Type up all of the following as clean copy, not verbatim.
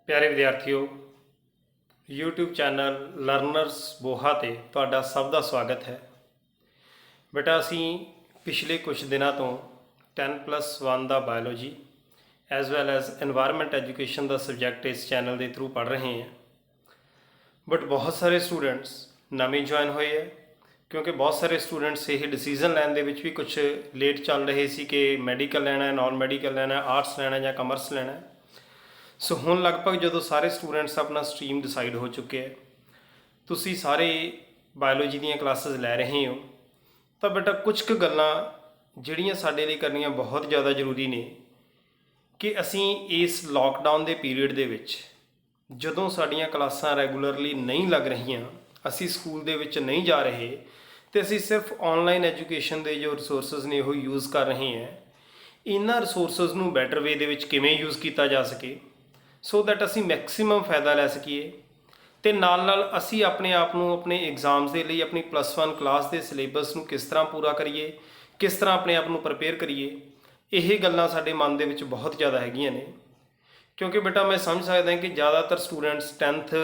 ਪਿਆਰੇ ਵਿਦਿਆਰਥੀਓ, YouTube channel learners Boha ਤੇ ਤੁਹਾਡਾ ਸਭ ਦਾ ਸਵਾਗਤ ਹੈ। ਬੇਟਾ ਅਸੀਂ ਪਿਛਲੇ ਕੁਝ ਦਿਨਾਂ ਤੋਂ 10+1 ਦਾ biology as well as environment education ਦਾ ਸਬਜੈਕਟ ਇਸ ਚੈਨਲ ਦੇ ਥਰੂ ਪੜ੍ਹ ਰਹੇ ਹਾਂ। ਬਟ ਬਹੁਤ ਸਾਰੇ ਸਟੂਡੈਂਟਸ ਨਵੇਂ ਜੁਆਇਨ ਹੋਏ ਹੈ, ਕਿਉਂਕਿ ਬਹੁਤ ਸਾਰੇ ਸਟੂਡੈਂਟਸ ਇਹ ਡਿਸੀਜਨ ਲੈਣ ਦੇ ਵਿੱਚ ਵੀ ਕੁਝ ਲੇਟ ਚੱਲ ਰਹੇ ਸੀ ਕਿ ਮੈਡੀਕਲ ਲੈਣਾ ਹੈ, ਨਾਨ ਮੈਡੀਕਲ ਲੈਣਾ ਹੈ, ਆਰਟਸ ਲੈਣਾ ਜਾਂ ਕਮਰਸ ਲੈਣਾ ਹੈ। ਸੋ ਹੁਣ ਲਗਭਗ ਜਦੋਂ ਸਾਰੇ ਸਟੂਡੈਂਟਸ ਆਪਣਾ ਸਟਰੀਮ ਡਿਸਾਈਡ ਹੋ ਚੁੱਕੇ ਹੈ, ਤੁਸੀਂ ਸਾਰੇ ਬਾਇਓਲੋਜੀ ਦੀਆਂ ਕਲਾਸਿਸ ਲੈ ਰਹੇ ਹੋ, ਤਾਂ ਬੇਟਾ ਕੁਝ ਕੁ ਗੱਲਾਂ ਜਿਹੜੀਆਂ ਸਾਡੇ ਲਈ ਕਰਨੀਆਂ ਬਹੁਤ ਜ਼ਿਆਦਾ ਜ਼ਰੂਰੀ ਨੇ ਕਿ ਅਸੀਂ ਇਸ ਲੋਕਡਾਊਨ ਦੇ ਪੀਰੀਅਡ ਦੇ ਵਿੱਚ ਜਦੋਂ ਸਾਡੀਆਂ ਕਲਾਸਾਂ ਰੈਗੂਲਰਲੀ ਨਹੀਂ ਲੱਗ ਰਹੀਆਂ, ਅਸੀਂ ਸਕੂਲ ਦੇ ਵਿੱਚ ਨਹੀਂ ਜਾ ਰਹੇ ਤੇ ਅਸੀਂ ਸਿਰਫ ਆਨਲਾਈਨ ਐਜੂਕੇਸ਼ਨ ਦੇ ਜੋ ਰਿਸੋਰਸਸ ਨੇ ਉਹ ਯੂਜ਼ ਕਰ ਰਹੇ ਹਾਂ, ਇਹਨਾਂ ਰਿਸੋਰਸਸ ਨੂੰ ਬੈਟਰ ਵੇ ਦੇ ਵਿੱਚ ਕਿਵੇਂ ਯੂਜ਼ ਕੀਤਾ ਜਾ ਸਕੇ ਸੋ ਦੈਟ ਅਸੀਂ ਮੈਕਸਿਮਮ ਫਾਇਦਾ ਲੈ ਸਕੀਏ ਤੇ ਨਾਲ ਅਸੀਂ ਆਪਣੇ ਆਪ ਨੂੰ ਆਪਣੇ ਐਗਜ਼ਾਮਸ ਦੇ ਲਈ ਆਪਣੀ +1 ਕਲਾਸ ਦੇ ਸਿਲੇਬਸ ਨੂੰ ਕਿਸ ਤਰ੍ਹਾਂ ਪੂਰਾ ਕਰੀਏ, ਕਿਸ ਤਰ੍ਹਾਂ ਆਪਣੇ ਆਪ ਨੂੰ ਪ੍ਰਪੇਅਰ ਕਰੀਏ। ਇਹ ਗੱਲਾਂ ਸਾਡੇ ਮਨ ਦੇ ਵਿੱਚ ਬਹੁਤ ਜ਼ਿਆਦਾ ਹੈਗੀਆਂ ਨੇ, ਕਿਉਂਕਿ ਬੇਟਾ ਮੈਂ ਸਮਝ ਸਕਦਾ ਕਿ ਜ਼ਿਆਦਾਤਰ ਸਟੂਡੈਂਟਸ 10th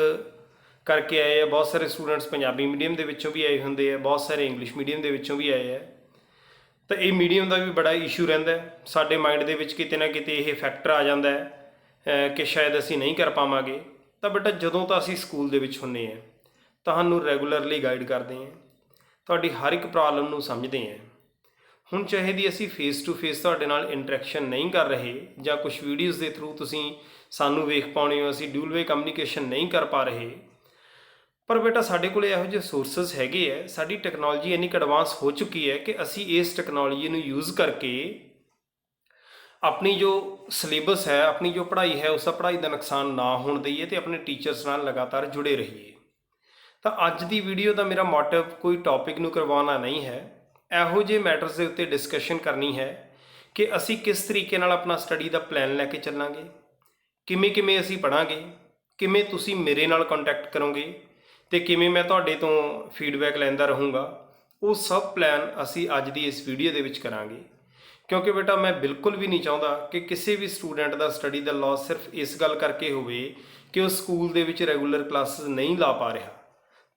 ਕਰਕੇ ਆਏ ਆ, ਬਹੁਤ ਸਾਰੇ ਸਟੂਡੈਂਟਸ ਪੰਜਾਬੀ ਮੀਡੀਅਮ ਦੇ ਵਿੱਚੋਂ ਵੀ ਆਏ ਹੁੰਦੇ ਆ, ਬਹੁਤ ਸਾਰੇ ਇੰਗਲਿਸ਼ ਮੀਡੀਅਮ ਦੇ ਵਿੱਚੋਂ ਵੀ ਆਏ ਆ, ਤਾਂ ਇਹ ਮੀਡੀਅਮ ਦਾ ਵੀ ਬੜਾ ਇਸ਼ੂ ਰਹਿੰਦਾ ਸਾਡੇ ਮਾਈਂਡ ਦੇ ਵਿੱਚ। ਕਿਤੇ ਨਾ ਕਿਤੇ ਇਹ ਫੈਕਟਰ ਆ ਜਾਂਦਾ ਹੈ ਕਿ ਸ਼ਾਇਦ ਅਸੀਂ ਨਹੀਂ ਕਰ ਪਾਵਾਂਗੇ। ਤਾਂ ਬੇਟਾ ਜਦੋਂ ਤਾਂ ਅਸੀਂ ਸਕੂਲ ਦੇ ਵਿੱਚ ਹੁੰਦੇ ਹਾਂ, ਤੁਹਾਨੂੰ ਰੈਗੂਲਰਲੀ ਗਾਈਡ ਕਰਦੇ ਹਾਂ, ਤੁਹਾਡੀ ਹਰ ਇੱਕ ਪ੍ਰੋਬਲਮ ਨੂੰ ਸਮਝਦੇ ਹਾਂ। ਹੁਣ ਚਾਹੇ ਦੀ ਅਸੀਂ ਫੇਸ ਟੂ ਫੇਸ ਤੁਹਾਡੇ ਨਾਲ ਇੰਟਰੈਕਸ਼ਨ ਨਹੀਂ ਕਰ ਰਹੇ ਜਾਂ ਕੁਝ ਵੀਡੀਓਜ਼ ਦੇ ਥਰੂ ਤੁਸੀਂ ਸਾਨੂੰ ਵੇਖ ਪਾਉਣੇ ਹੋ, ਅਸੀਂ ਡਿਊਲ ਵੇ ਕਮਿਊਨੀਕੇਸ਼ਨ ਨਹੀਂ ਕਰ ਪਾ ਰਹੇ, ਪਰ ਬੇਟਾ ਸਾਡੇ ਕੋਲ ਇਹੋ ਜਿਹੇ ਸੋਰਸਸ ਹੈਗੇ ਹੈ, ਸਾਡੀ ਟੈਕਨੋਲੋਜੀ ਇੰਨੀ ਐਡਵਾਂਸ ਹੋ ਚੁੱਕੀ ਹੈ ਕਿ ਅਸੀਂ ਇਸ ਟੈਕਨੋਲੋਜੀ ਨੂੰ ਯੂਜ਼ ਕਰਕੇ ਆਪਣੀ ਜੋ ਸਿਲੇਬਸ ਹੈ, ਆਪਣੀ ਜੋ ਪੜ੍ਹਾਈ ਹੈ, ਉਸ ਦਾ ਪੜ੍ਹਾਈ ਦਾ ਨੁਕਸਾਨ ਨਾ ਹੋਣ ਦਈਏ ਤੇ ਆਪਣੇ ਟੀਚਰਸ ਨਾਲ ਲਗਾਤਾਰ ਜੁੜੇ ਰਹੀਏ। ਤਾਂ ਅੱਜ ਦੀ ਵੀਡੀਓ ਦਾ ਮੇਰਾ ਮੋਟਿਵ ਕੋਈ ਟੌਪਿਕ ਨੂੰ ਕਰਵਾਉਣਾ ਨਹੀਂ ਹੈ, ਇਹੋ ਜਿਹੇ ਮੈਟਰਸ ਦੇ ਉੱਤੇ ਡਿਸਕਸ਼ਨ ਕਰਨੀ ਹੈ ਕਿ ਅਸੀਂ ਕਿਸ ਤਰੀਕੇ ਨਾਲ ਆਪਣਾ ਸਟੱਡੀ ਦਾ ਪਲਾਨ ਲੈ ਕੇ ਚੱਲਾਂਗੇ, ਕਿਵੇਂ ਅਸੀਂ ਪੜ੍ਹਾਂਗੇ, ਕਿਵੇਂ ਤੁਸੀਂ ਮੇਰੇ ਨਾਲ ਕੰਟੈਕਟ ਕਰੋਗੇ ਤੇ ਕਿਵੇਂ ਮੈਂ ਤੁਹਾਡੇ ਤੋਂ ਫੀਡਬੈਕ ਲੈਂਦਾ ਰਹੂੰਗਾ। ਉਹ ਸਭ ਪਲਾਨ ਅਸੀਂ ਅੱਜ ਦੀ ਇਸ ਵੀਡੀਓ ਦੇ ਵਿੱਚ ਕਰਾਂਗੇ, ਕਿਉਂਕਿ ਬੇਟਾ ਮੈਂ ਬਿਲਕੁਲ ਵੀ ਨਹੀਂ ਚਾਹੁੰਦਾ ਕਿ ਕਿਸੇ ਵੀ ਸਟੂਡੈਂਟ ਦਾ ਸਟੱਡੀ ਦਾ ਲਾਸ ਸਿਰਫ ਇਸ ਗੱਲ ਕਰਕੇ ਹੋਵੇ ਕਿ ਉਹ ਸਕੂਲ ਦੇ ਵਿੱਚ ਰੈਗੂਲਰ ਕਲਾਸਿਸ ਨਹੀਂ ਲਾ ਪਾ ਰਿਹਾ।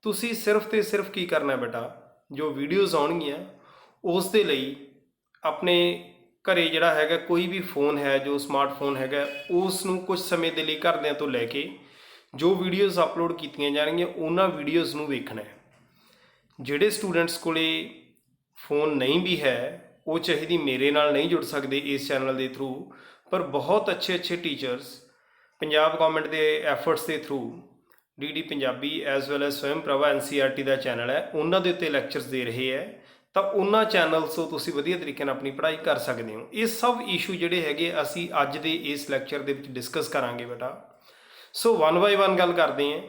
ਤੁਸੀਂ ਸਿਰਫ ਤੇ ਸਿਰਫ ਕੀ ਕਰਨਾ ਬੇਟਾ, ਜੋ ਵੀਡੀਓਜ਼ ਆਉਣਗੀਆਂ ਉਸ ਦੇ ਲਈ ਆਪਣੇ ਘਰੇ ਜਿਹੜਾ ਹੈਗਾ ਕੋਈ ਵੀ ਫੋਨ ਹੈ, ਜੋ ਸਮਾਰਟਫੋਨ ਹੈਗਾ, ਉਸ ਨੂੰ ਕੁਝ ਸਮੇਂ ਦੇ ਲਈ ਘਰਦਿਆਂ ਤੋਂ ਲੈ ਕੇ ਜੋ ਵੀਡੀਓਜ਼ ਅਪਲੋਡ ਕੀਤੀਆਂ ਜਾਣਗੀਆਂ ਉਹਨਾਂ ਵੀਡੀਓਜ਼ ਨੂੰ ਵੇਖਣਾ ਹੈ। ਜਿਹੜੇ ਸਟੂਡੈਂਟਸ ਕੋਲੇ ਫੋਨ ਨਹੀਂ ਵੀ ਹੈ ਉਹ ਚਾਹੀਦੀ ਮੇਰੇ ਨਾਲ ਨਹੀਂ ਜੁੜ ਸਕਦੇ ਇਸ ਚੈਨਲ ਦੇ ਥਰੂ, ਪਰ ਬਹੁਤ ਅੱਛੇ ਟੀਚਰਸ ਪੰਜਾਬ ਗੌਰਮੈਂਟ ਦੇ ਐਫਰਟਸ ਦੇ through DD Punjabi as well as Swayam Prabha NCERT ਦਾ ਚੈਨਲ ਹੈ, ਉਹਨਾਂ ਦੇ ਉੱਤੇ ਲੈਕਚਰਸ ਦੇ ਰਹੇ ਹੈ, ਤਾਂ ਉਹਨਾਂ ਚੈਨਲਸ ਤੋਂ ਤੁਸੀਂ ਵਧੀਆ ਤਰੀਕੇ ਨਾਲ ਆਪਣੀ ਪੜ੍ਹਾਈ ਕਰ ਸਕਦੇ ਹੋ। ਇਹ ਸਭ ਇਸ਼ੂ ਜਿਹੜੇ ਹੈਗੇ ਅਸੀਂ ਅੱਜ ਦੇ ਇਸ ਲੈਕਚਰ ਦੇ ਵਿੱਚ ਡਿਸਕਸ ਕਰਾਂਗੇ ਬੇਟਾ। ਸੋ 1 ਬਾਈ 1 ਗੱਲ ਕਰਦੇ ਹਾਂ,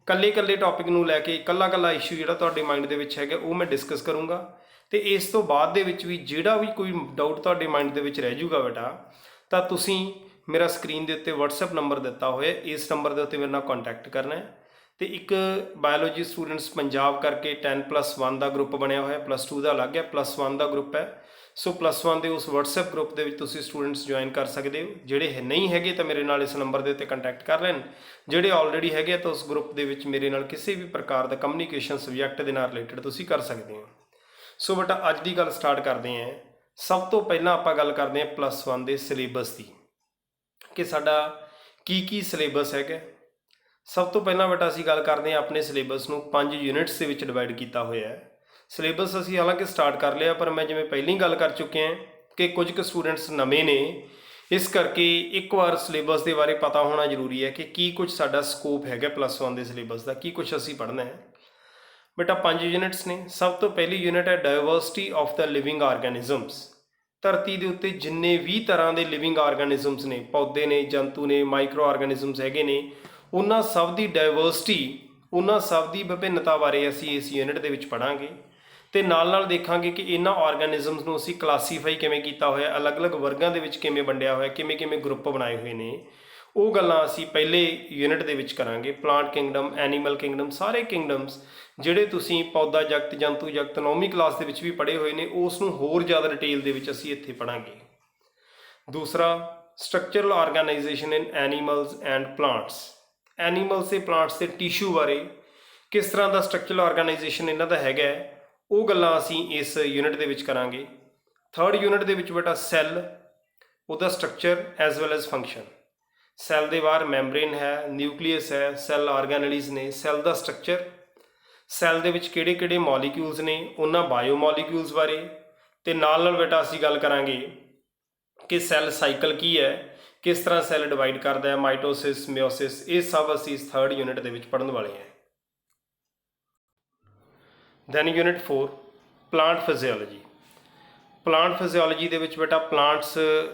ਕੱਲੇ ਟੌਪਿਕ ਨੂੰ ਲੈ ਕੇ ਇਕੱਲਾ ਇਸ਼ੂ ਜਿਹੜਾ ਤੁਹਾਡੇ ਮਾਈਂਡ ਦੇ ਵਿੱਚ ਹੈਗਾ ਉਹ ਮੈਂ ਡਿਸਕਸ ਕਰੂੰਗਾ, ਤੇ ਇਸ ਤੋਂ ਬਾਅਦ ਦੇ ਵਿੱਚ ਵੀ ਜਿਹੜਾ ਵੀ ਕੋਈ ਡਾਊਟ ਤੁਹਾਡੇ ਮਾਈਂਡ ਦੇ ਵਿੱਚ ਰਹਿ ਜਾਊਗਾ ਬੇਟਾ, ਤਾਂ ਤੁਸੀਂ ਮੇਰਾ ਸਕਰੀਨ ਦੇ ਉੱਤੇ WhatsApp ਨੰਬਰ ਦਿੱਤਾ ਹੋਇਆ, ਇਸ ਨੰਬਰ ਦੇ ਉੱਤੇ ਮੇਰੇ ਨਾਲ ਕੰਟੈਕਟ ਕਰਨਾ ਹੈ। ਤੇ ਇੱਕ ਬਾਇਓਲੋਜੀ ਸਟੂਡੈਂਟਸ ਪੰਜਾਬ ਕਰਕੇ 10+1 ਦਾ ਗਰੁੱਪ ਬਣਿਆ ਹੋਇਆ, +2 ਦਾ ਅਲੱਗ ਹੈ, +1 ਦਾ ਗਰੁੱਪ ਹੈ। ਸੋ +1 ਦੇ ਉਸ WhatsApp ਗਰੁੱਪ ਦੇ ਵਿੱਚ ਤੁਸੀਂ ਸਟੂਡੈਂਟਸ ਜੁਆਇਨ ਕਰ ਸਕਦੇ ਹੋ। ਜਿਹੜੇ ਨਹੀਂ ਹੈਗੇ ਤਾਂ ਮੇਰੇ ਨਾਲ ਇਸ ਨੰਬਰ ਦੇ ਉੱਤੇ ਕੰਟੈਕਟ ਕਰ ਲੈਣ, ਜਿਹੜੇ ਆਲਰੇਡੀ ਹੈਗੇ ਤਾਂ ਉਸ ਗਰੁੱਪ ਦੇ ਵਿੱਚ ਮੇਰੇ ਨਾਲ ਕਿਸੇ ਵੀ ਪ੍ਰਕਾਰ ਦਾ ਕਮਿਊਨੀਕੇਸ਼ਨ ਸਬਜੈਕਟ ਦੇ ਨਾਲ ਰਿਲੇਟਡ ਤੁਸੀਂ ਕਰ ਸਕਦੇ ਹੋ। ਸੋ ਬੇਟਾ ਅੱਜ ਦੀ ਗੱਲ ਸਟਾਰਟ ਕਰਦੇ ਹਾਂ। ਸਭ ਤੋਂ ਪਹਿਲਾਂ ਆਪਾਂ ਗੱਲ ਕਰਦੇ ਹਾਂ +1 ਦੇ ਸਿਲੇਬਸ ਦੀ, ਕਿ ਸਾਡਾ ਕੀ ਸਿਲੇਬਸ ਹੈਗਾ। ਸਭ ਤੋਂ ਪਹਿਲਾਂ ਬੇਟਾ ਅਸੀਂ ਗੱਲ ਕਰਦੇ ਹਾਂ ਆਪਣੇ ਸਿਲੇਬਸ ਨੂੰ 5 ਯੂਨਿਟਸ ਦੇ ਵਿੱਚ ਡਿਵਾਈਡ ਕੀਤਾ ਹੋਇਆ ਹੈ। ਸਿਲੇਬਸ ਅਸੀਂ ਹਾਲਾਂਕਿ ਸਟਾਰਟ ਕਰ ਲਿਆ, ਪਰ ਮੈਂ ਜਿਵੇਂ ਪਹਿਲਾਂ ਹੀ ਗੱਲ ਕਰ ਚੁੱਕੇ ਹਾਂ ਕਿ ਕੁਝ ਕੁ ਸਟੂਡੈਂਟਸ ਨਵੇਂ ਨੇ, ਇਸ ਕਰਕੇ ਇੱਕ ਵਾਰ ਸਿਲੇਬਸ ਦੇ ਬਾਰੇ ਪਤਾ ਹੋਣਾ ਜ਼ਰੂਰੀ ਹੈ ਕਿ ਕੀ ਕੁਝ ਸਾਡਾ ਸਕੋਪ ਹੈਗਾ +1 ਦੇ ਸਿਲੇਬਸ ਦਾ, ਕੀ ਕੁਝ ਅਸੀਂ ਪੜ੍ਹਨਾ ਹੈ। ਬੇਟਾ 5 ਯੂਨਿਟਸ ਨੇ। ਸਭ ਤੋਂ ਪਹਿਲੀ ਯੂਨਿਟ ਹੈ ਡਾਇਵਰਸਿਟੀ ਆਫ ਦ ਲਿਵਿੰਗ ਆਰਗੈਨਿਜ਼ਮਸ। ਧਰਤੀ ਦੇ ਉੱਤੇ ਜਿੰਨੇ ਵੀ ਤਰ੍ਹਾਂ ਦੇ ਲਿਵਿੰਗ ਆਰਗੈਨਿਜ਼ਮਸ ਨੇ, ਪੌਦੇ ਨੇ, ਜੰਤੂ ਨੇ, ਮਾਈਕਰੋ ਆਰਗੈਨਿਜ਼ਮਸ ਹੈਗੇ ਨੇ, ਉਹਨਾਂ ਸਭ ਦੀ ਡਾਇਵਰਸਿਟੀ, ਉਹਨਾਂ ਸਭ ਦੀ ਵਿਭਿੰਨਤਾ ਬਾਰੇ ਅਸੀਂ ਇਸ ਯੂਨਿਟ ਦੇ ਵਿੱਚ ਪੜ੍ਹਾਂਗੇ ਤੇ ਨਾਲ ਦੇਖਾਂਗੇ ਕਿ ਇਹਨਾਂ ਆਰਗੈਨਿਜ਼ਮਸ ਨੂੰ ਅਸੀਂ ਕਲਾਸੀਫਾਈ ਕਿਵੇਂ ਕੀਤਾ ਹੋਇਆ, ਅਲੱਗ-ਅਲੱਗ ਵਰਗਾਂ ਦੇ ਵਿੱਚ ਕਿਵੇਂ ਵੰਡਿਆ ਹੋਇਆ, ਕਿਵੇਂ ਗਰੁੱਪ ਬਣਾਏ ਹੋਏ ਨੇ। ਉਹ ਗੱਲਾਂ ਅਸੀਂ ਪਹਿਲੇ ਯੂਨਿਟ ਦੇ ਵਿੱਚ ਕਰਾਂਗੇ। ਪਲਾਂਟ ਕਿੰਗਡਮ, ਐਨੀਮਲ ਕਿੰਗਡਮ, ਸਾਰੇ ਕਿੰਗਡਮਸ ਜਿਹੜੇ ਤੁਸੀਂ ਪੌਦਾ ਜਗਤ, ਜੰਤੂ ਜਗਤ 9ਵੀਂ ਕਲਾਸ ਦੇ ਵਿੱਚ ਵੀ ਪੜ੍ਹੇ ਹੋਏ ਨੇ, ਉਸ ਨੂੰ ਹੋਰ ਜ਼ਿਆਦਾ ਡਿਟੇਲ ਦੇ ਵਿੱਚ ਅਸੀਂ ਇੱਥੇ ਪੜ੍ਹਾਂਗੇ। ਦੂਸਰਾ structural organisation in animals and plants. Animals ते प्लांट्स ते टिशू बारे किस तरह का स्ट्रक्चरल ऑर्गेनाइजेशन इन्हां दा हैगा वो गल्लां असीं इस यूनिट दे विच करांगे। थर्ड यूनिट दे विच बेटा सैल, उहदा structure as well as function. Cell दे बाहर मैंब्रेन है, न्यूक्लीयस है, सैल ऑर्गेनलीज ने, सैल दा स्ट्रक्चर, सैल दे विच किहड़े-किहड़े मॉलीक्यूल्स ने, उन्हां बायो मॉलीक्यूल्स बारे, ते नाल बेटा असीं गल करांगे कि सैल साइकिल की है, किस तरह सैल डिवाइड करता है, माइटोसिस, मियोसिस, ये सब असीं इस थर्ड यूनिट दे विच पढ़न वाले हैं। Then unit 4 plant physiology. Plant physiology दे विच बेटा प्लांट्स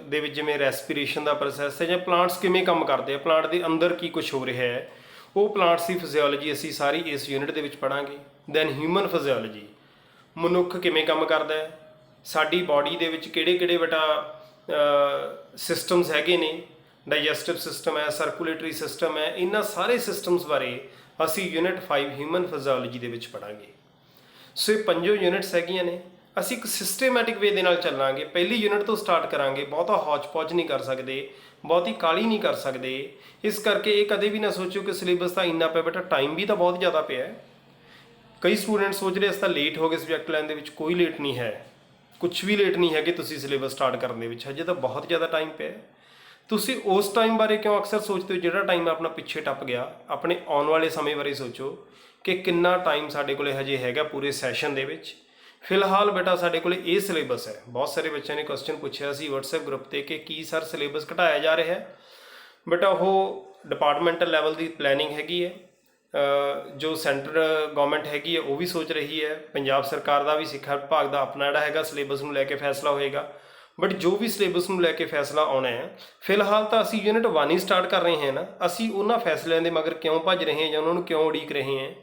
दे विच जिवें रैसपीरेशन का प्रोसैस है जां प्लांट्स किवें काम करते हैं, प्लांट के अंदर की कुछ हो रहा है, वो प्लांट्स की फिजियोलॉजी असीं सारी इस यूनिट दे विच पढ़ांगे। दैन ह्यूमन फिजियोलॉजी, मनुख किवें काम करता है, साडी बॉडी दे विच किहड़े-किहड़े बेटा सिस्टम्स हैगे ने, डाइजैसटिव सिस्टम है, सर्कुलेटरी सिस्टम है, इन्हां सारे सिस्टम्स बारे असीं यूनिट 5 ह्यूमन फिजियोलॉजी दे विच पढ़ांगे। सो ये 5 यूनिट्स हैगियां ने। असीं एक सिस्टमैटिक वे दे नाल चलांगे। पहली यूनिट तो स्टार्ट करांगे, बहुता हौच पौच नहीं कर सकते, बहुती काली नहीं कर सकते, इस करके ये कदे भी ना सोचो कि सिलेबस तो इन्ना पे, बेटा टाइम भी तो बहुत ज़्यादा पिया है। कई स्टूडेंट सोच रहे अस तो लेट हो गए सब्जैक्ट लैन दे विच, कोई लेट नहीं है, कुछ भी लेट नहीं है कि तुसीं सिलेबस स्टार्ट करने विच, हजे तो बहुत ज़्यादा टाइम पिया है। तुसीं उस टाइम बारे क्यों अक्सर सोचते हो जिहड़ा टाइम अपना पिछे टप गया, अपने आने वाले समय बारे सोचो कि कितना टाइम साडे कोले हजे हैगा पूरे सैशन दे विच। फिलहाल बेटा साडे कोले ये सिलेबस है। बहुत सारे बच्चों ने क्वेश्चन पूछा सी व्हाट्सएप ग्रुप पर कि की सर सिलेबस घटाया जा रहा है। बेटा वो डिपार्टमेंटल लैवल की प्लैनिंग हैगी है, जो सेंटर गवर्नमेंट हैगी है वो भी सोच रही है, पंजाब सरकार का भी सिक्ख्या विभाग का अपना जिहड़ा हैगा सिलेबस नूं लैके फैसला होएगा। बट जो भी सिलेबस नूं लैके फैसला आना है, फिलहाल तो असीं यूनिट 1 ही स्टार्ट कर रहे हैं ना, असीं उन्हां फैसलों के मगर क्यों भज रहे हैं या उन्होंने क्यों उड़ीक रहे हैं,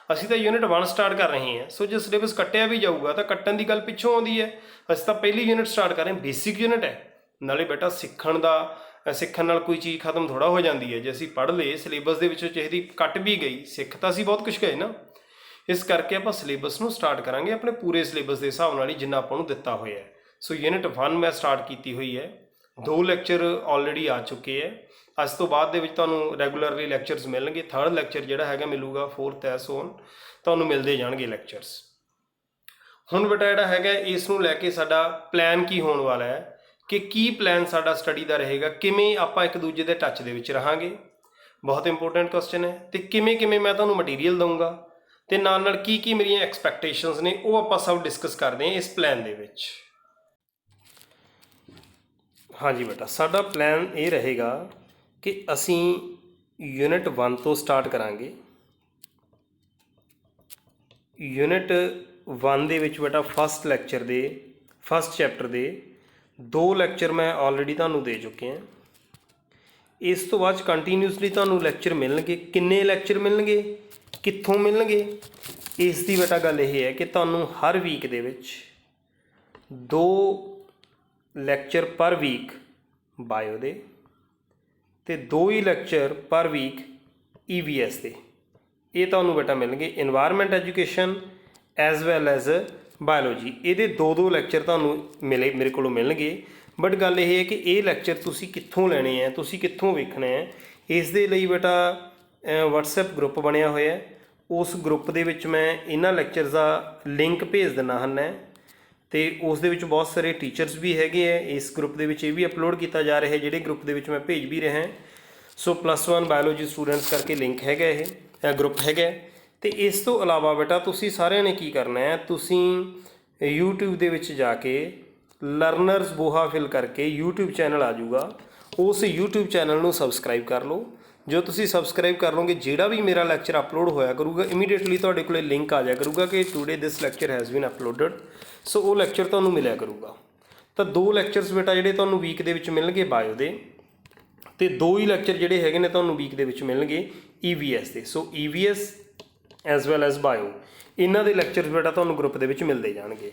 असीं तो यूनिट 1 स्टार्ट कर रहे हैं। सो जो सिलेबस कट्टिया भी जाऊगा तो कट्टन की गल पिछों आउंदी है। असीं तो पहली यूनिट स्टार्ट कर रहे हैं, बेसिक यूनिट है, नाले बेटा सीखण नाल कोई चीज़ खत्म थोड़ा हो जाती है। जे असीं पढ़ ले सिलेबस के विचों चाहे कट भी गई, सिख तो असीं बहुत कुछ गए ना, इस करके आपां सिलेबस नूं स्टार्ट करांगे अपने पूरे सिलेबस के हिसाब नाल ही जिन्ना आपां नूं दिता होया है। सो यूनिट 1 मैं स्टार्ट की हुई है, 2 लैक्चर ऑलरेडी आ चुके हैं। अज तो बाद रैगूलरली लैक्चरस मिलणगे, थर्ड लैक्चर जिहड़ा हैगा मिलूगा, 4th है, सो तुहानूं मिलते जाणगे लैक्चरस। हुण बेटा जिहड़ा हैगा इस नूं लैके साडा प्लैन की होने वाला है कि की प्लैन साडा स्टडी का रहेगा, किवें आपां एक दूजे के टच दे विच रहांगे, बहुत इंपोर्टेंट क्वेश्चन है। तो किवें किवें मैं तुहानूं मटीरीयल दूंगा, तो नाल की मेरियां एक्सपैक्टेशनस ने वो आपां सब डिस्कस करते हैं इस प्लैन दे विच। हाँ जी बेटा, साडा प्लैन ये रहेगा कि असीं यूनिट 1 तो स्टार्ट करांगे। यूनिट 1 दे विच बेटा फस्ट लैक्चर दे फस्ट चैप्टर दे 2 लैक्चर मैं ऑलरेडी तुहानूं दे चुके हैं। इस तो बाद कंटीन्यूसली तुहानूं लैक्चर मिलणगे। किन्ने लैक्चर मिलणगे, कित्थों मिलणगे, इस दी बेटा गल यह है कि तुहानूं हर वीक दे विच 2 लैक्चर पर वीक बायो दे ते 2 ही लैक्चर पर वीक EVS दे, ये तुहानूं बेटा मिलणगे। Environment education as well as biology, ये 2-2 लैक्चर तुहानूं मेरे को मिलणगे। बट गल यह है कि ये लैक्चर तुसीं कित्थों लैणे है, तुसीं कित्थों वेखणे है, इस दे लई बेटा WhatsApp ग्रुप बनिया होया है। उस ग्रुप दे विच मैं इन्हां लैक्चरस का लिंक भेज दिना है, तो उस दे विच बहुत सारे टीचर्स भी हैगे है। इस ग्रुप दे विच ये भी अपलोड किया जा रहा है, जिहड़े ग्रुप दे विच मैं भेज भी रहा। सो +1 बायोलॉजी स्टूडेंट्स करके लिंक हैगा, ये ग्रुप हैगा। तो इस तो अलावा बेटा तुसीं सारिਆਂ ने की करना है, तुसीं यूट्यूब दे विच जाके लर्नर्स बोहा फिल करके यूट्यूब चैनल आ जाऊगा, उस यूट्यूब चैनल नूं सबसक्राइब कर लो। जो तुसीं सबसक्राइब कर लोगे, जिहड़ा भी मेरा लैक्चर अपलोड होया करूगा इमीडिएटली तुहाडे कोले लिंक आ जाया करूगा कि today this lecture has been uploaded. So वो लैक्चर तुहानूं मिलिया करूगा। तो 2 लैक्चरस बेटा जिहड़े तुहानूं वीक दे विच मिलणगे बायो दे, ते 2 ही लैक्चर जिहड़े हैगे ने तुहानूं वीक दे विच मिलणगे EVS दे। So EVS as well as bio, इन्हां दे लैक्चरस बेटा तुहानूं ग्रुप दे विच मिलते जाणगे।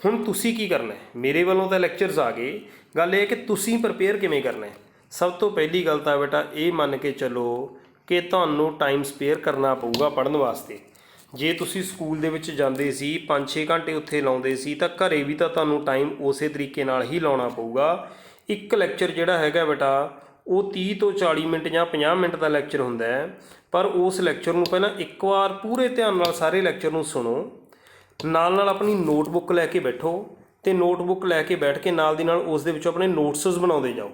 हुण तुसीं की करना है, मेरे वालों तो लैक्चरस आ गए, गल ये कि तुसीं प्रिपेयर किवें करना है। सब तो पहली गल तो बेटा ये मन के चलो कि तुहानूं टाइम स्पेयर करना पऊगा पढ़न वास्ते। जे तुसीं स्कूल दे विच जांदे सी 5-6 घंटे उत्थे लाउंदे सी, तां घरे भी तां तुहानूं टाइम उस तरीके नाल ही लाउणा पऊगा। ਇੱਕ ਲੈਕਚਰ ਜਿਹੜਾ ਹੈਗਾ ਬੇਟਾ ਉਹ 30 ਤੋਂ 40 ਮਿੰਟ ਜਾਂ 50 ਮਿੰਟ ਦਾ ਲੈਕਚਰ ਹੁੰਦਾ ਹੈ, ਪਰ ਉਸ ਲੈਕਚਰ ਨੂੰ ਪਹਿਲਾਂ ਇੱਕ ਵਾਰ ਪੂਰੇ ਧਿਆਨ ਨਾਲ ਸਾਰੇ ਲੈਕਚਰ ਨੂੰ ਸੁਣੋ, ਨਾਲ ਨਾਲ ਆਪਣੀ ਨੋਟਬੁੱਕ ਲੈ ਕੇ ਬੈਠੋ ਅਤੇ ਨੋਟਬੁੱਕ ਲੈ ਕੇ ਬੈਠ ਕੇ ਨਾਲ ਦੀ ਨਾਲ ਉਸ ਦੇ ਵਿੱਚੋਂ ਆਪਣੇ ਨੋਟਸਸ ਬਣਾਉਂਦੇ ਜਾਓ।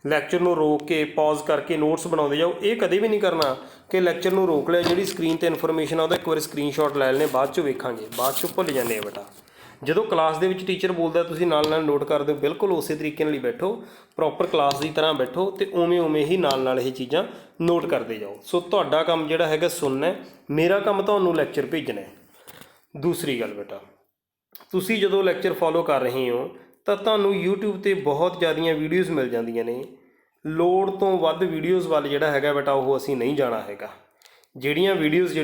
ਲੈਕਚਰ ਨੂੰ ਰੋਕ ਕੇ ਪੌਜ਼ ਕਰਕੇ ਨੋਟਸ ਬਣਾਉਂਦੇ ਜਾਓ। ਇਹ ਕਦੇ ਵੀ ਨਹੀਂ ਕਰਨਾ ਕਿ ਲੈਕਚਰ ਨੂੰ ਰੋਕ ਲਿਆ, ਜਿਹੜੀ ਸਕਰੀਨ 'ਤੇ ਇਨਫੋਰਮੇਸ਼ਨ ਆ ਉਹਦਾ ਇੱਕ ਵਾਰੀ ਸਕਰੀਨਸ਼ਾਟ ਲੈ ਲੈਣੇ, ਬਾਅਦ 'ਚ ਵੇਖਾਂਗੇ, ਬਾਅਦ 'ਚ ਭੁੱਲ ਜਾਂਦੇ ਆ ਬੇਟਾ। ਜਦੋਂ ਕਲਾਸ ਦੇ ਵਿੱਚ ਟੀਚਰ ਬੋਲਦਾ ਤੁਸੀਂ ਨਾਲ ਨਾਲ ਨੋਟ ਕਰਦੇ ਹੋ, ਬਿਲਕੁਲ ਉਸੇ ਤਰੀਕੇ ਨਾਲ ਹੀ ਬੈਠੋ, ਪ੍ਰੋਪਰ ਕਲਾਸ ਦੀ ਤਰ੍ਹਾਂ ਬੈਠੋ ਅਤੇ ਉਵੇਂ ਹੀ ਨਾਲ ਇਹ ਚੀਜ਼ਾਂ ਨੋਟ ਕਰਦੇ ਜਾਓ। ਸੋ ਤੁਹਾਡਾ ਕੰਮ ਜਿਹੜਾ ਹੈਗਾ ਸੁਣਨਾ, ਮੇਰਾ ਕੰਮ ਤੁਹਾਨੂੰ ਲੈਕਚਰ ਭੇਜਣਾ। ਦੂਸਰੀ ਗੱਲ ਬੇਟਾ, ਤੁਸੀਂ ਜਦੋਂ ਲੈਕਚਰ ਫੋਲੋ ਕਰ ਰਹੇ ਹੋ ਤਾਂ ਤੁਹਾਨੂੰ YouTube 'ਤੇ ਬਹੁਤ ਜ਼ਿਆਦੀਆਂ ਵੀਡੀਓਜ਼ ਮਿਲ ਜਾਂਦੀਆਂ ਨੇ। ਲੋੜ ਤੋਂ ਵੱਧ ਵੀਡੀਓਜ਼ ਵੱਲ ਜਿਹੜਾ ਹੈਗਾ ਬੇਟਾ ਉਹ ਅਸੀਂ ਨਹੀਂ ਜਾਣਾ ਹੈਗਾ। ਜਿਹੜੀਆਂ ਵੀਡੀਓਜ਼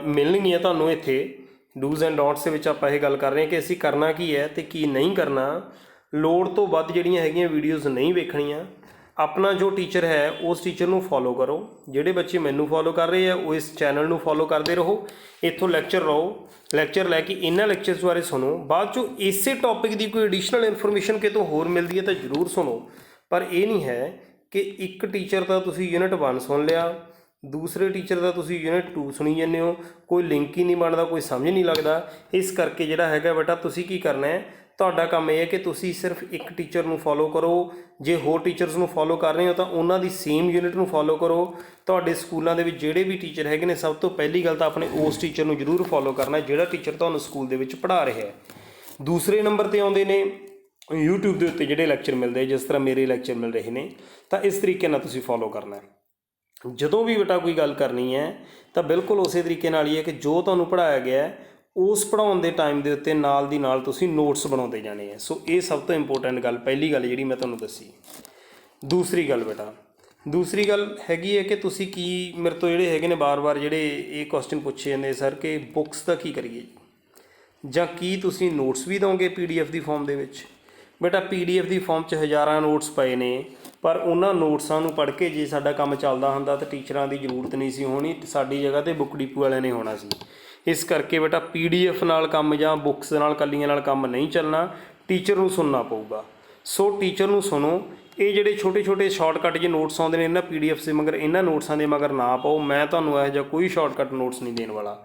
ਮਿਲਣਗੀਆਂ ਤੁਹਾਨੂੰ ਇੱਥੇ ਡੂਜ਼ ਐਂਡ ਡੋਂਟਸ ਦੇ ਵਿੱਚ ਆਪਾਂ ਇਹ ਗੱਲ ਕਰ ਰਹੇ ਹਾਂ ਕਿ ਅਸੀਂ ਕਰਨਾ ਕੀ ਹੈ ਅਤੇ ਕੀ ਨਹੀਂ ਕਰਨਾ। ਲੋੜ ਤੋਂ ਵੱਧ ਜਿਹੜੀਆਂ ਹੈਗੀਆਂ ਵੀਡੀਓਜ਼ ਨਹੀਂ ਵੇਖਣੀਆਂ। ਆਪਣਾ ਜੋ ਟੀਚਰ ਹੈ ਉਸ ਟੀਚਰ ਨੂੰ ਫੋਲੋ ਕਰੋ। ਜਿਹੜੇ ਬੱਚੇ ਮੈਨੂੰ ਫੋਲੋ ਕਰ ਰਹੇ ਆ ਉਹ ਇਸ ਚੈਨਲ ਨੂੰ ਫੋਲੋ ਕਰਦੇ ਰਹੋ। ਇੱਥੋਂ ਲੈਕਚਰ ਲਓ, ਲੈਕਚਰ ਲੈ ਕੇ ਇਹਨਾਂ ਲੈਕਚਰਸ ਬਾਰੇ ਸੁਣੋ। ਬਾਅਦ 'ਚੋਂ ਇਸੇ ਟੌਪਿਕ ਦੀ ਕੋਈ ਐਡੀਸ਼ਨਲ ਇਨਫੋਰਮੇਸ਼ਨ ਕਿਤੋਂ ਹੋਰ ਮਿਲਦੀ ਹੈ ਤਾਂ ਜ਼ਰੂਰ ਸੁਣੋ, ਪਰ ਇਹ ਨਹੀਂ ਹੈ ਕਿ ਇੱਕ ਟੀਚਰ ਦਾ ਤੁਸੀਂ ਯੂਨਿਟ 1 ਸੁਣ ਲਿਆ, ਦੂਸਰੇ ਟੀਚਰ ਦਾ ਤੁਸੀਂ ਯੂਨਿਟ 2 ਸੁਣੀ ਜਾਂਦੇ ਹੋ, ਕੋਈ ਲਿੰਕ ਹੀ ਨਹੀਂ ਬਣਦਾ, ਕੋਈ ਸਮਝ ਨਹੀਂ ਲੱਗਦਾ। ਇਸ ਕਰਕੇ ਜਿਹੜਾ ਹੈਗਾ ਬੇਟਾ ਤੁਸੀਂ ਕੀ ਕਰਨਾ ਹੈ, ਤੁਹਾਡਾ ਕੰਮ ਇਹ ਹੈ ਕਿ ਤੁਸੀਂ ਸਿਰਫ ਇੱਕ ਟੀਚਰ ਨੂੰ ਫੋਲੋ ਕਰੋ। ਜੇ ਹੋਰ ਟੀਚਰਸ ਨੂੰ ਫੋਲੋ ਕਰ ਰਹੇ ਹੋ ਤਾਂ ਉਹਨਾਂ ਦੀ ਸੇਮ ਯੂਨਿਟ ਨੂੰ ਫੋਲੋ ਕਰੋ। ਤੁਹਾਡੇ ਸਕੂਲਾਂ ਦੇ ਵਿੱਚ ਜਿਹੜੇ ਵੀ ਟੀਚਰ ਹੈਗੇ ਨੇ, ਸਭ ਤੋਂ ਪਹਿਲੀ ਗੱਲ ਤਾਂ ਆਪਣੇ ਉਸ ਟੀਚਰ ਨੂੰ ਜ਼ਰੂਰ ਫੋਲੋ ਕਰਨਾ ਜਿਹੜਾ ਟੀਚਰ ਤੁਹਾਨੂੰ ਸਕੂਲ ਦੇ ਵਿੱਚ ਪੜ੍ਹਾ ਰਿਹਾ ਹੈ। ਦੂਸਰੇ ਨੰਬਰ 'ਤੇ ਆਉਂਦੇ ਨੇ YouTube ਦੇ ਉੱਤੇ ਜਿਹੜੇ ਲੈਕਚਰ ਮਿਲਦੇ, ਜਿਸ ਤਰ੍ਹਾਂ ਮੇਰੇ ਲੈਕਚਰ ਮਿਲ ਰਹੇ ਨੇ, ਤਾਂ ਇਸ ਤਰੀਕੇ ਨਾਲ ਤੁਸੀਂ ਫੋਲੋ ਕਰਨਾ। ਜਦੋਂ ਵੀ ਬੇਟਾ ਕੋਈ ਗੱਲ ਕਰਨੀ ਹੈ ਤਾਂ ਬਿਲਕੁਲ ਉਸੇ ਤਰੀਕੇ ਨਾਲ ਹੀ ਹੈ ਕਿ ਜੋ ਤੁਹਾਨੂੰ ਪੜ੍ਹਾਇਆ ਗਿਆ ਉਸ ਪੜ੍ਹਾਉਣ ਦੇ ਟਾਈਮ ਦੇ ਉੱਤੇ ਨਾਲ ਦੀ ਨਾਲ ਤੁਸੀਂ ਨੋਟਸ ਬਣਾਉਂਦੇ ਜਾਣੇ ਹੈ। ਸੋ ਇਹ ਸਭ ਤੋਂ ਇੰਪੋਰਟੈਂਟ ਗੱਲ, ਪਹਿਲੀ ਗੱਲ ਜਿਹੜੀ ਮੈਂ ਤੁਹਾਨੂੰ ਦੱਸੀ। ਦੂਸਰੀ ਗੱਲ ਬੇਟਾ, ਦੂਸਰੀ ਗੱਲ ਹੈਗੀ ਹੈ ਕਿ ਤੁਸੀਂ ਕੀ ਮੇਰੇ ਤੋਂ ਜਿਹੜੇ ਹੈਗੇ ਨੇ ਵਾਰ-ਵਾਰ ਜਿਹੜੇ ਇਹ ਕੁਐਸਚਨ ਪੁੱਛੇ ਜਾਂਦੇ ਸਰ ਕਿ ਬੁੱਕਸ ਦਾ ਕੀ ਕਰੀਏ, ਜਾਂ ਕੀ ਤੁਸੀਂ ਨੋਟਸ ਵੀ ਦਿਓਗੇ PDF ਦੀ ਫੋਰਮ ਦੇ ਵਿੱਚ। ਬੇਟਾ PDF ਦੀ ਫੋਰਮ 'ਚ ਹਜ਼ਾਰਾਂ ਨੋਟਸ ਪਏ ਨੇ, ਪਰ ਉਹਨਾਂ ਨੋਟਸਾਂ ਨੂੰ ਪੜ੍ਹ ਕੇ ਜੇ ਸਾਡਾ ਕੰਮ ਚੱਲਦਾ ਹੁੰਦਾ ਤਾਂ ਟੀਚਰਾਂ ਦੀ ਜ਼ਰੂਰਤ ਨਹੀਂ ਸੀ ਹੋਣੀ, ਸਾਡੀ ਜਗ੍ਹਾ 'ਤੇ ਬੁੱਕ ਡਿਪੂ ਵਾਲਿਆਂ ਨੇ ਹੋਣਾ ਸੀ। ਇਸ ਕਰਕੇ ਬੇਟਾ PDF ਨਾਲ ਕੰਮ ਜਾਂ ਬੁੱਕਸ ਨਾਲ ਕੱਲੀਆਂ ਨਾਲ ਕੰਮ ਨਹੀਂ ਚੱਲਣਾ, ਟੀਚਰ ਨੂੰ ਸੁਣਨਾ ਪਊਗਾ। ਸੋ ਟੀਚਰ ਨੂੰ ਸੁਣੋ। ਇਹ ਜਿਹੜੇ ਛੋਟੇ ਸ਼ਾਰਟਕੱਟ ਜਿਹੇ ਨੋਟਸ ਆਉਂਦੇ ਨੇ ਇਹਨਾਂ PDFs ਦੇ ਮਗਰ, ਇਹਨਾਂ ਨੋਟਸਾਂ ਦੇ ਮਗਰ ਨਾ ਪਾਓ। ਮੈਂ ਤੁਹਾਨੂੰ ਇਹੋ ਜਿਹਾ ਕੋਈ ਸ਼ਾਰਟਕੱਟ ਨੋਟਸ ਨਹੀਂ ਦੇਣ ਵਾਲਾ।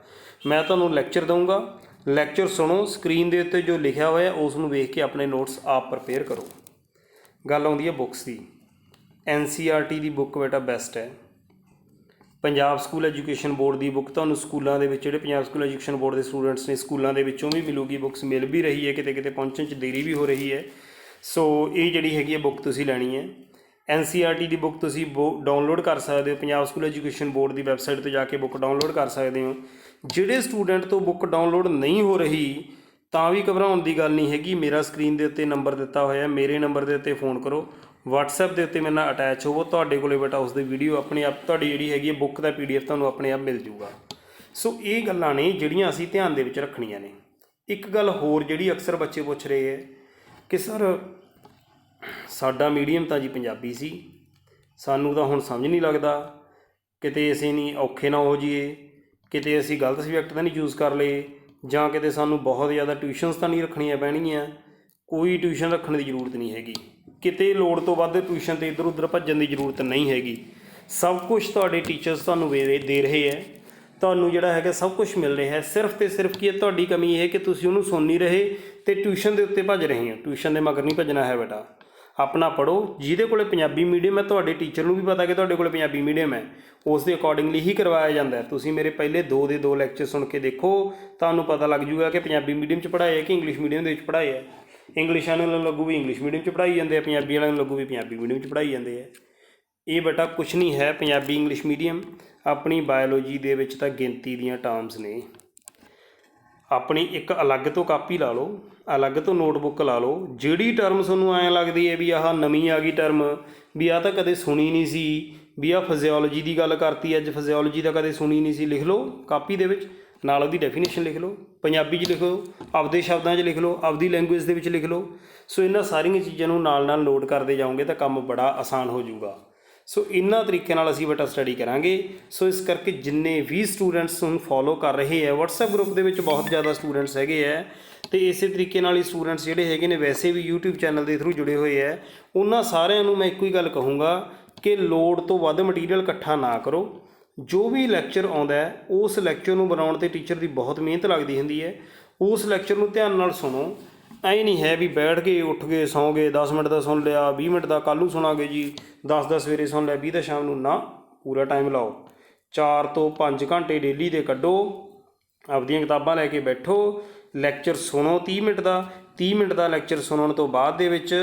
ਮੈਂ ਤੁਹਾਨੂੰ ਲੈਕਚਰ ਦਊਂਗਾ, ਲੈਕਚਰ ਸੁਣੋ, ਸਕਰੀਨ ਦੇ ਉੱਤੇ ਜੋ ਲਿਖਿਆ ਹੋਇਆ ਉਸ ਨੂੰ ਵੇਖ ਕੇ ਆਪਣੇ ਨੋਟਸ ਆਪ ਪ੍ਰਪੇਅਰ ਕਰੋ। ਗੱਲ ਆਉਂਦੀ ਹੈ ਬੁੱਕਸ ਦੀ। NCERT ਦੀ ਬੁੱਕ ਬੇਟਾ ਬੈਸਟ ਹੈ। ਪੰਜਾਬ ਸਕੂਲ ਐਜੂਕੇਸ਼ਨ ਬੋਰਡ ਦੀ ਬੁੱਕ ਤੁਹਾਨੂੰ ਸਕੂਲਾਂ ਦੇ ਵਿੱਚ, ਜਿਹੜੇ ਪੰਜਾਬ ਸਕੂਲ ਐਜੂਕੇਸ਼ਨ ਬੋਰਡ ਦੇ ਸਟੂਡੈਂਟਸ ਨੇ, ਸਕੂਲਾਂ ਦੇ ਵਿੱਚੋਂ ਵੀ ਮਿਲੂਗੀ। ਬੁੱਕਸ ਮਿਲ ਵੀ ਰਹੀ ਹੈ, ਕਿਤੇ ਕਿਤੇ ਪਹੁੰਚਣ 'ਚ ਦੇਰੀ ਵੀ ਹੋ ਰਹੀ ਹੈ। ਸੋ ਇਹ ਜਿਹੜੀ ਹੈਗੀ ਹੈ ਬੁੱਕ ਤੁਸੀਂ ਲੈਣੀ ਹੈ। NCERT ਦੀ ਬੁੱਕ ਤੁਸੀਂ ਡਾਊਨਲੋਡ ਕਰ ਸਕਦੇ ਹੋ, ਪੰਜਾਬ ਸਕੂਲ ਐਜੂਕੇਸ਼ਨ ਬੋਰਡ ਦੀ ਵੈਬਸਾਈਟ 'ਤੇ ਜਾ ਕੇ ਬੁੱਕ ਡਾਊਨਲੋਡ ਕਰ ਸਕਦੇ ਹੋ। ਜਿਹੜੇ ਸਟੂਡੈਂਟ ਤੋਂ ਬੁੱਕ ਡਾਊਨਲੋਡ ਨਹੀਂ ਹੋ ਰਹੀ ਤਾਂ ਵੀ ਘਬਰਾਉਣ ਦੀ ਗੱਲ ਨਹੀਂ ਹੈਗੀ। ਮੇਰਾ ਸਕਰੀਨ ਦੇ ਉੱਤੇ ਨੰਬਰ ਦਿੱਤਾ ਹੋਇਆ, ਮੇਰੇ ਨੰਬਰ ਦੇ ਉੱਤੇ ਫ਼ੋਨ ਕਰੋ, WhatsApp ਦੇ ਉੱਤੇ ਮੇਰੇ ਨਾਲ ਅਟੈਚ ਹੋਵੋ, ਤੁਹਾਡੇ ਕੋਲੇ ਬੇਟਾ ਉਸ ਦੀ ਵੀਡੀਓ ਆਪਣੇ ਆਪ, ਤੁਹਾਡੀ ਜਿਹੜੀ ਹੈਗੀ ਹੈ ਬੁੱਕ ਦਾ PDF ਤੁਹਾਨੂੰ ਆਪਣੇ ਆਪ ਮਿਲ ਜੂਗਾ। ਸੋ ਇਹ ਗੱਲਾਂ ਨੇ ਜਿਹੜੀਆਂ ਅਸੀਂ ਧਿਆਨ ਦੇ ਵਿੱਚ ਰੱਖਣੀਆਂ ਨੇ। ਇੱਕ ਗੱਲ ਹੋਰ ਜਿਹੜੀ ਅਕਸਰ ਬੱਚੇ ਪੁੱਛ ਰਹੇ ਹੈ ਕਿ ਸਰ ਸਾਡਾ ਮੀਡੀਅਮ ਤਾਂ ਜੀ ਪੰਜਾਬੀ ਸੀ, ਸਾਨੂੰ ਤਾਂ ਹੁਣ ਸਮਝ ਨਹੀਂ ਲੱਗਦਾ, ਕਿਤੇ ਅਸੀਂ ਨਹੀਂ ਔਖੇ ਨਾ ਹੋ ਜਾਈਏ, ਕਿਤੇ ਅਸੀਂ ਗਲਤ ਸਬਜੈਕਟ ਤਾਂ ਨਹੀਂ ਚੂਜ਼ ਕਰ ਲਏ, ਜਾਂ ਕਿਤੇ ਸਾਨੂੰ ਬਹੁਤ ਜ਼ਿਆਦਾ ਟਿਊਸ਼ਨਸ ਤਾਂ ਨਹੀਂ ਰੱਖਣੀਆਂ ਪੈਣਗੀਆਂ। ਕੋਈ ਟਿਊਸ਼ਨ ਰੱਖਣ ਦੀ ਜ਼ਰੂਰਤ ਨਹੀਂ ਹੈਗੀ, ਕਿਤੇ ਲੋੜ ਤੋਂ ਵੱਧ ਟਿਊਸ਼ਨ 'ਤੇ ਇੱਧਰ ਉੱਧਰ ਭੱਜਣ ਦੀ ਜ਼ਰੂਰਤ ਨਹੀਂ ਹੈਗੀ। ਸਭ ਕੁਝ ਤੁਹਾਡੇ ਟੀਚਰਸ ਤੁਹਾਨੂੰ ਦੇ ਰਹੇ ਹੈ, ਤੁਹਾਨੂੰ ਜਿਹੜਾ ਹੈਗਾ ਸਭ ਕੁਝ ਮਿਲ ਰਿਹਾ ਹੈ। ਸਿਰਫ ਅਤੇ ਸਿਰਫ ਕੀ ਹੈ, ਤੁਹਾਡੀ ਕਮੀ ਇਹ ਹੈ ਕਿ ਤੁਸੀਂ ਉਹਨੂੰ ਸੁਣ ਨਹੀਂ ਰਹੇ ਅਤੇ ਟਿਊਸ਼ਨ ਦੇ ਉੱਤੇ ਭੱਜ ਰਹੇ ਹੋ। ਟਿਊਸ਼ਨ ਦੇ ਮਗਰ ਨਹੀਂ ਭੱਜਣਾ ਹੈ ਬੇਟਾ। ਆਪਣਾ ਪੜ੍ਹੋ। ਜਿਹਦੇ ਕੋਲੇ ਪੰਜਾਬੀ ਮੀਡੀਅਮ ਹੈ, ਤੁਹਾਡੇ ਟੀਚਰ ਨੂੰ ਵੀ ਪਤਾ ਕਿ ਤੁਹਾਡੇ ਕੋਲ ਪੰਜਾਬੀ ਮੀਡੀਅਮ ਹੈ, ਉਸ ਦੇ ਅਕੋਰਡਿੰਗਲੀ ਹੀ ਕਰਵਾਇਆ ਜਾਂਦਾ। ਤੁਸੀਂ ਮੇਰੇ ਪਹਿਲੇ 2 ਦੇ 2 ਲੈਕਚਰ ਸੁਣ ਕੇ ਦੇਖੋ, ਤੁਹਾਨੂੰ ਪਤਾ ਲੱਗ ਜੂਗਾ ਕਿ ਪੰਜਾਬੀ ਮੀਡੀਅਮ 'ਚ ਪੜ੍ਹਾਏ ਹੈ ਕਿ ਇੰਗਲਿਸ਼ ਮੀਡੀਅਮ ਦੇ ਵਿੱਚ ਪੜ੍ਹਾਏ ਹੈ। ਇੰਗਲਿਸ਼ ਵਾਲਿਆਂ ਨੂੰ ਲੱਗੂ ਵੀ ਇੰਗਲਿਸ਼ ਮੀਡੀਅਮ 'ਚ ਪੜ੍ਹਾਈ ਜਾਂਦੇ ਆ, ਪੰਜਾਬੀ ਵਾਲਿਆਂ ਨੂੰ ਲੱਗੂ ਵੀ ਪੰਜਾਬੀ ਮੀਡੀਅਮ 'ਚ ਪੜ੍ਹਾਈ ਜਾਂਦੇ ਆ। ਇਹ ਬੇਟਾ ਕੁਛ ਨਹੀਂ ਹੈ ਪੰਜਾਬੀ ਇੰਗਲਿਸ਼ ਮੀਡੀਅਮ। ਆਪਣੀ ਬਾਇਓਲੋਜੀ ਦੇ ਵਿੱਚ ਤਾਂ ਗਿਣਤੀ ਦੀਆਂ ਟਰਮਸ ਨੇ। ਆਪਣੀ ਇੱਕ ਅਲੱਗ ਤੋਂ ਕਾਪੀ ਲਾ ਲਓ, ਅਲੱਗ ਤੋਂ ਨੋਟਬੁੱਕ ਲਾ ਲਓ। ਜਿਹੜੀ ਟਰਮ ਤੁਹਾਨੂੰ ਐਂ ਲੱਗਦੀ ਹੈ ਵੀ ਆਹ ਨਵੀਂ ਆ ਗਈ ਟਰਮ, ਵੀ ਆਹ ਤਾਂ ਕਦੇ ਸੁਣੀ ਨਹੀਂ ਸੀ, ਵੀ ਆਹ ਫਿਜ਼ੀਓਲੋਜੀ ਦੀ ਗੱਲ ਕਰਤੀ, ਅੱਜ ਫਿਜ਼ੀਓਲੋਜੀ ਤਾਂ ਕਦੇ ਸੁਣੀ ਨਹੀਂ ਸੀ, ਲਿਖ ਲਓ ਕਾਪੀ ਦੇ ਵਿੱਚ, ਨਾਲ ਉਹਦੀ ਡੈਫੀਨੇਸ਼ਨ ਲਿਖ ਲਓ, ਪੰਜਾਬੀ 'ਚ ਲਿਖੋ, ਆਪਦੇ ਸ਼ਬਦਾਂ 'ਚ ਲਿਖ ਲਓ, ਆਪਦੀ ਲੈਂਗੁਏਜ ਦੇ ਵਿੱਚ ਲਿਖ ਲਓ। ਸੋ ਇਹਨਾਂ ਸਾਰੀਆਂ ਚੀਜ਼ਾਂ ਨੂੰ ਨਾਲ ਨਾਲ ਨੋਟ ਕਰਦੇ ਜਾਓਗੇ ਤਾਂ ਕੰਮ ਬੜਾ ਆਸਾਨ ਹੋ ਜਾਊਗਾ। ਸੋ ਇਹਨਾਂ ਤਰੀਕੇ ਨਾਲ ਅਸੀਂ ਬੇਟਾ ਸਟੱਡੀ ਕਰਾਂਗੇ। ਸੋ ਇਸ ਕਰਕੇ ਜਿੰਨੇ ਵੀ ਸਟੂਡੈਂਟਸ ਨੂੰ ਫੋਲੋ ਕਰ ਰਹੇ ਹੈ, WhatsApp ਗਰੁੱਪ ਦੇ ਵਿੱਚ ਬਹੁਤ ਜ਼ਿਆਦਾ ਸਟੂਡੈਂਟਸ ਹੈਗੇ ਹੈ, ਅਤੇ ਇਸੇ ਤਰੀਕੇ ਨਾਲ ਹੀ ਸਟੂਡੈਂਟਸ ਜਿਹੜੇ ਹੈਗੇ ਨੇ ਵੈਸੇ ਵੀ YouTube ਚੈਨਲ ਦੇ ਥਰੂ ਜੁੜੇ ਹੋਏ ਹੈ, ਉਹਨਾਂ ਸਾਰਿਆਂ ਨੂੰ ਮੈਂ ਇੱਕੋ ਹੀ ਗੱਲ ਕਹੂੰਗਾ ਕਿ ਲੋੜ ਤੋਂ ਵੱਧ ਮਟੀਰੀਅਲ ਇਕੱਠਾ ਨਾ ਕਰੋ। ਜੋ ਵੀ ਲੈਕਚਰ ਆਉਂਦਾ ਹੈ ਉਸ ਲੈਕਚਰ ਨੂੰ ਬਣਾਉਣ 'ਤੇ ਟੀਚਰ ਦੀ ਬਹੁਤ ਮਿਹਨਤ ਲੱਗਦੀ ਹੁੰਦੀ ਹੈ। ਉਸ ਲੈਕਚਰ ਨੂੰ ਧਿਆਨ ਨਾਲ ਸੁਣੋ। ਐਂ ਨਹੀਂ ਹੈ ਵੀ ਬੈਠ ਕੇ ਉੱਠ ਕੇ ਸੌਂ ਗਏ, 10 ਮਿੰਟ ਦਾ ਸੁਣ ਲਿਆ, 20 ਮਿੰਟ ਦਾ ਕੱਲ੍ਹ ਨੂੰ ਸੁਣਾਂਗੇ ਜੀ, 10 ਦਾ ਸਵੇਰੇ ਸੁਣ ਲਿਆ, 20 ਦਾ ਸ਼ਾਮ ਨੂੰ। ਨਾ, ਪੂਰਾ ਟਾਈਮ ਲਾਓ। 4 ਤੋਂ 5 ਘੰਟੇ ਡੇਲੀ ਦੇ ਕੱਢੋ, ਆਪਦੀਆਂ ਕਿਤਾਬਾਂ ਲੈ ਕੇ ਬੈਠੋ, ਲੈਕਚਰ ਸੁਣੋ 30 ਮਿੰਟ ਦਾ। 30 ਮਿੰਟ ਦਾ ਲੈਕਚਰ ਸੁਣਨ ਤੋਂ ਬਾਅਦ ਦੇ ਵਿੱਚ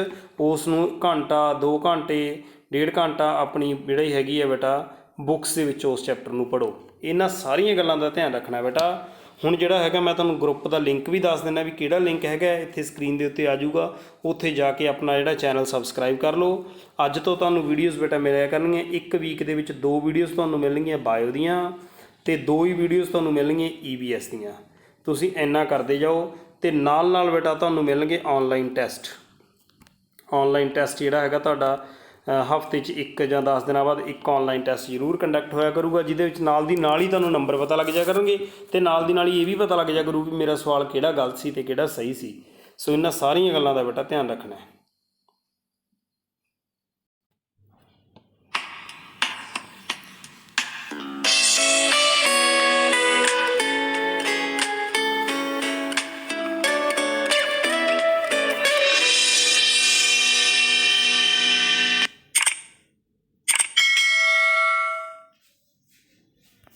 ਉਸ ਨੂੰ ਘੰਟਾ, 2 ਘੰਟੇ, 1.5 ਘੰਟਾ ਆਪਣੀ ਜਿਹੜੀ ਹੈਗੀ ਹੈ ਬੇਟਾ ਬੁੱਕਸ ਦੇ ਵਿੱਚ ਉਸ ਚੈਪਟਰ ਨੂੰ ਪੜ੍ਹੋ। ਇਹਨਾਂ ਸਾਰੀਆਂ ਗੱਲਾਂ ਦਾ ਧਿਆਨ ਰੱਖਣਾ ਬੇਟਾ। ਹੁਣ ਜਿਹੜਾ ਹੈਗਾ ਮੈਂ ਤੁਹਾਨੂੰ ਗਰੁੱਪ ਦਾ ਲਿੰਕ ਵੀ ਦੱਸ ਦਿੰਦਾ ਵੀ ਕਿਹੜਾ ਲਿੰਕ ਹੈਗਾ, ਇੱਥੇ ਸਕਰੀਨ ਦੇ ਉੱਤੇ ਆ ਜਾਊਗਾ। ਉੱਥੇ ਜਾ ਕੇ ਆਪਣਾ ਜਿਹੜਾ ਚੈਨਲ ਸਬਸਕ੍ਰਾਈਬ ਕਰ ਲਓ। ਅੱਜ ਤੋਂ ਤੁਹਾਨੂੰ ਵੀਡੀਓਜ਼ ਬੇਟਾ ਮਿਲਿਆ ਕਰਨਗੀਆਂ। 1 ਵੀਕ ਦੇ ਵਿੱਚ 2 ਵੀਡੀਓਜ਼ ਤੁਹਾਨੂੰ ਮਿਲਣਗੀਆਂ ਬਾਇਓ ਦੀਆਂ, ਅਤੇ 2 ਹੀ ਵੀਡੀਓਜ਼ ਤੁਹਾਨੂੰ ਮਿਲਣਗੀਆਂ EVS ਦੀਆਂ। ਤੁਸੀਂ ਇੰਨਾ ਕਰਦੇ ਜਾਓ, ਅਤੇ ਨਾਲ ਨਾਲ ਬੇਟਾ ਤੁਹਾਨੂੰ ਮਿਲਣਗੇ ਔਨਲਾਈਨ ਟੈਸਟ। ਔਨਲਾਈਨ ਟੈਸਟ ਜਿਹੜਾ ਹੈਗਾ ਤੁਹਾਡਾ ਹਫ਼ਤੇ 'ਚ 1 ਜਾਂ 10 ਦਿਨਾਂ ਬਾਅਦ 1 ਔਨਲਾਈਨ ਟੈਸਟ ਜ਼ਰੂਰ ਕੰਡਕਟ ਹੋਇਆ ਕਰੂਗਾ, ਜਿਹਦੇ ਵਿੱਚ ਨਾਲ ਦੀ ਨਾਲ ਹੀ ਤੁਹਾਨੂੰ ਨੰਬਰ ਪਤਾ ਲੱਗ ਜਾਇਆ ਕਰਨਗੇ, ਅਤੇ ਨਾਲ ਦੀ ਨਾਲ ਹੀ ਇਹ ਵੀ ਪਤਾ ਲੱਗ ਜਾਇਆ ਕਰੂ ਵੀ ਮੇਰਾ ਸਵਾਲ ਕਿਹੜਾ ਗਲਤ ਸੀ ਅਤੇ ਕਿਹੜਾ ਸਹੀ ਸੀ। ਸੋ ਇਹਨਾਂ ਸਾਰੀਆਂ ਗੱਲਾਂ ਦਾ ਬੇਟਾ ਧਿਆਨ ਰੱਖਣਾ ਹੈ।